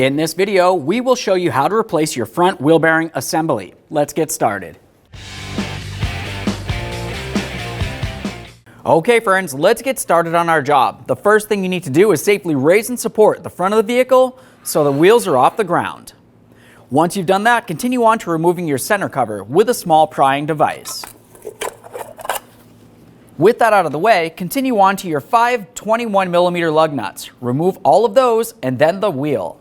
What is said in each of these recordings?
In this video, we will show you how to replace your front wheel bearing assembly. Let's get started. Okay friends, let's get started on our job. The first thing you need to do is safely raise and support the front of the vehicle so the wheels are off the ground. Once you've done that, continue on to removing your center cover with a small prying device. With that out of the way, continue on to your 5 21mm lug nuts. Remove all of those and then the wheel.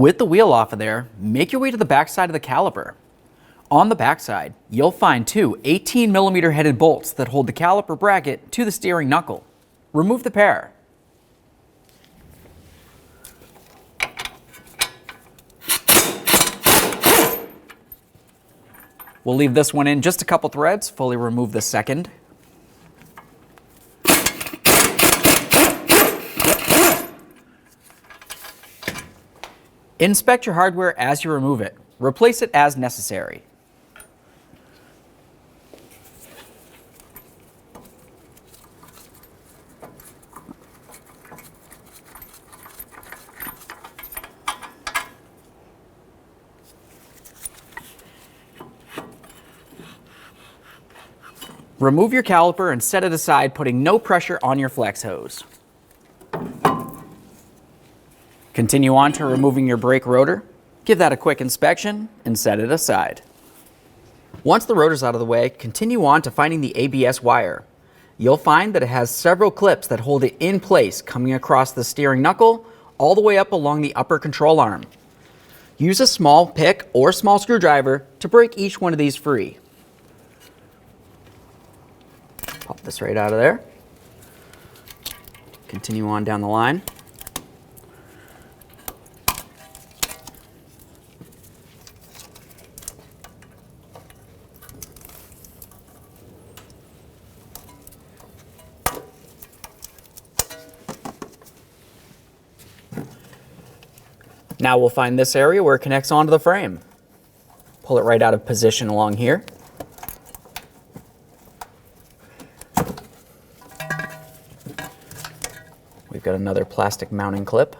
With the wheel off of there, make your way to the back side of the caliper. On the back side, you'll find two 18mm headed bolts that hold the caliper bracket to the steering knuckle. Remove the pair. We'll leave this one in just a couple threads, fully remove the second. Inspect your hardware as you remove it. Replace it as necessary. Remove your caliper and set it aside, putting no pressure on your flex hose. Continue on to removing your brake rotor. Give that a quick inspection and set it aside. Once the rotor's out of the way, continue on to finding the ABS wire. You'll find that it has several clips that hold it in place, coming across the steering knuckle all the way up along the upper control arm. Use a small pick or small screwdriver to break each one of these free. Pop this right out of there. Continue on down the line. Now we'll find this area where it connects onto the frame. Pull it right out of position along here. We've got another plastic mounting clip.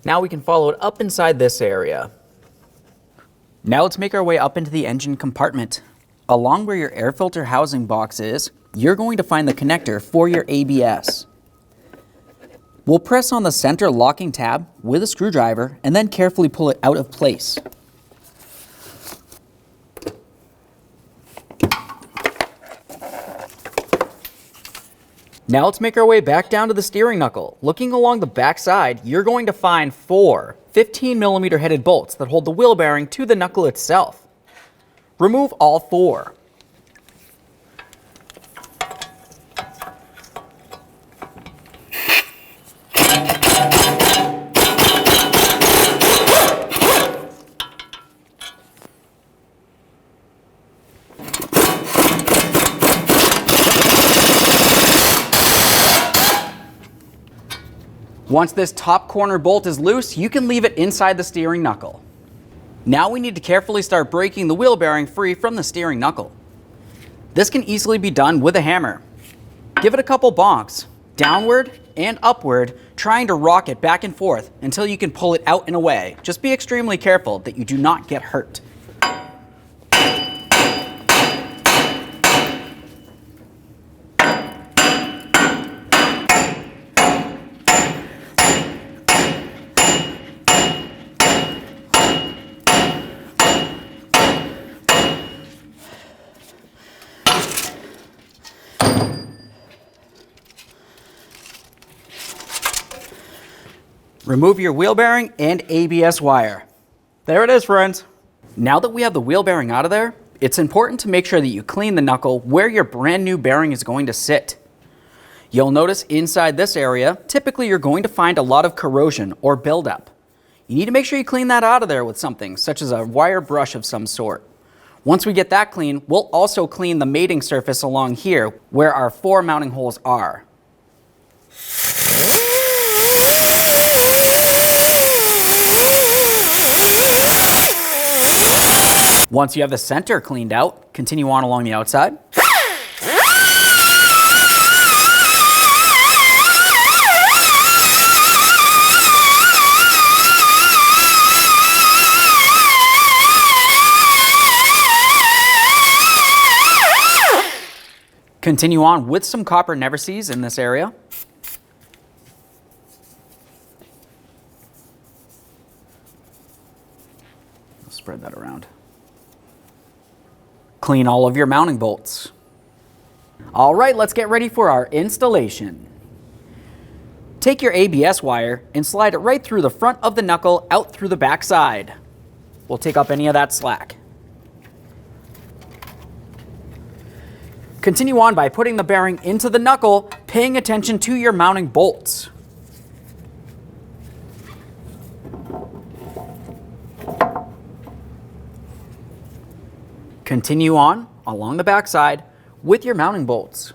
Now we can follow it up inside this area. Now let's make our way up into the engine compartment. Along where your air filter housing box is, you're going to find the connector for your ABS. We'll press on the center locking tab with a screwdriver and then carefully pull it out of place. Now let's make our way back down to the steering knuckle. Looking along the back side, you're going to find four 15mm headed bolts that hold the wheel bearing to the knuckle itself. Remove all four. Once this top corner bolt is loose, you can leave it inside the steering knuckle. Now we need to carefully start breaking the wheel bearing free from the steering knuckle. This can easily be done with a hammer. Give it a couple bonks, downward and upward, trying to rock it back and forth until you can pull it out and away. Just be extremely careful that you do not get hurt. Remove your wheel bearing and ABS wire. There it is, friends. Now that we have the wheel bearing out of there, it's important to make sure that you clean the knuckle where your brand new bearing is going to sit. You'll notice inside this area, typically you're going to find a lot of corrosion or buildup. You need to make sure you clean that out of there with something, such as a wire brush of some sort. Once we get that clean, we'll also clean the mating surface along here where our 4 mounting holes are. Once you have the center cleaned out, continue on along the outside. Continue on with some copper never sees in this area. I'll spread that around. Clean all of your mounting bolts. All right, let's get ready for our installation. Take your ABS wire and slide it right through the front of the knuckle out through the back side. We'll take up any of that slack. Continue on by putting the bearing into the knuckle, paying attention to your mounting bolts. Continue on along the backside with your mounting bolts.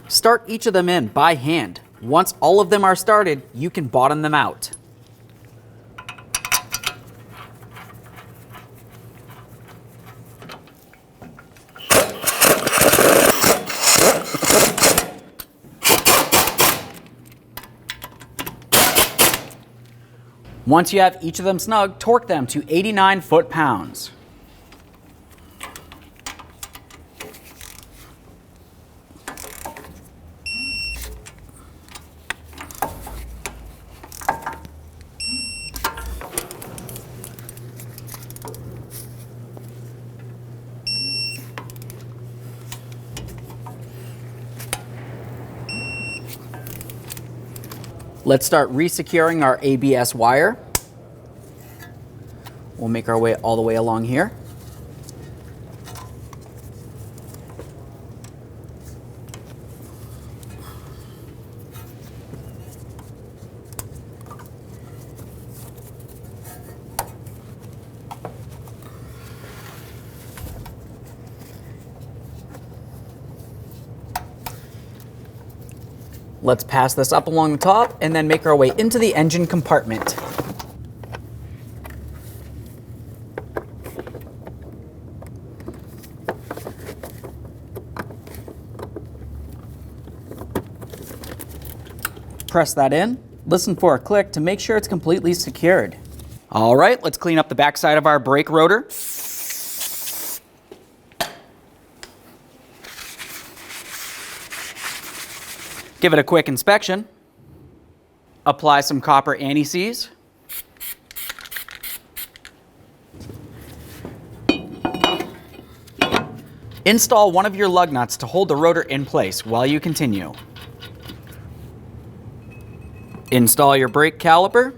Start each of them in by hand. Once all of them are started, you can bottom them out. Once you have each of them snug, torque them to 89 foot-pounds. Let's start resecuring our ABS wire. We'll make our way all the way along here. Let's pass this up along the top and then make our way into the engine compartment. Press that in, listen for a click to make sure it's completely secured. All right, let's clean up the backside of our brake rotor. Give it a quick inspection. Apply some copper anti-seize. Install one of your lug nuts to hold the rotor in place while you continue. Install your brake caliper.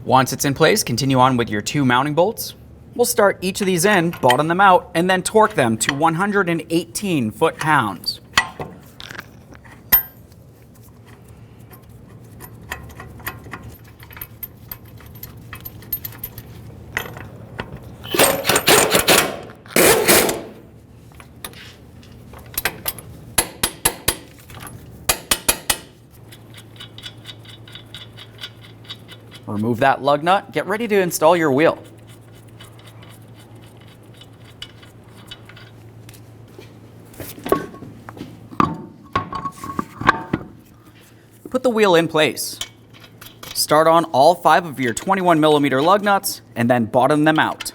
Once it's in place, continue on with your 2 mounting bolts. We'll start each of these in, bottom them out, and then torque them to 118 foot-pounds. Remove that lug nut. Get ready to install your wheel. Put the wheel in place. Start on all 5 of your 21mm lug nuts and then bottom them out.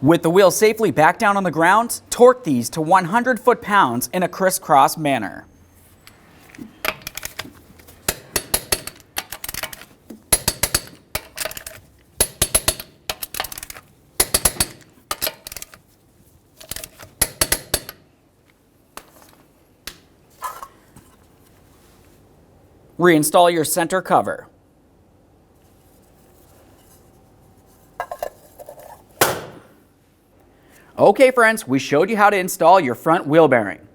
With the wheel safely back down on the ground, torque these to 100 foot-pounds in a crisscross manner. Reinstall your center cover. Okay friends, we showed you how to install your front wheel bearing.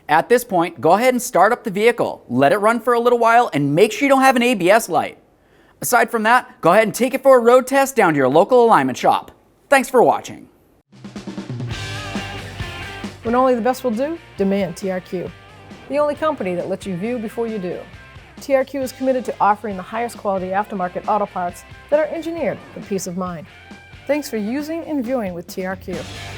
At this point, go ahead and start up the vehicle, let it run for a little while, and make sure you don't have an ABS light. Aside from that, go ahead and take it for a road test down to your local alignment shop. Thanks for watching. When only the best will do, demand TRQ. The only company that lets you view before you do. TRQ is committed to offering the highest quality aftermarket auto parts that are engineered for peace of mind. Thanks for using and viewing with TRQ.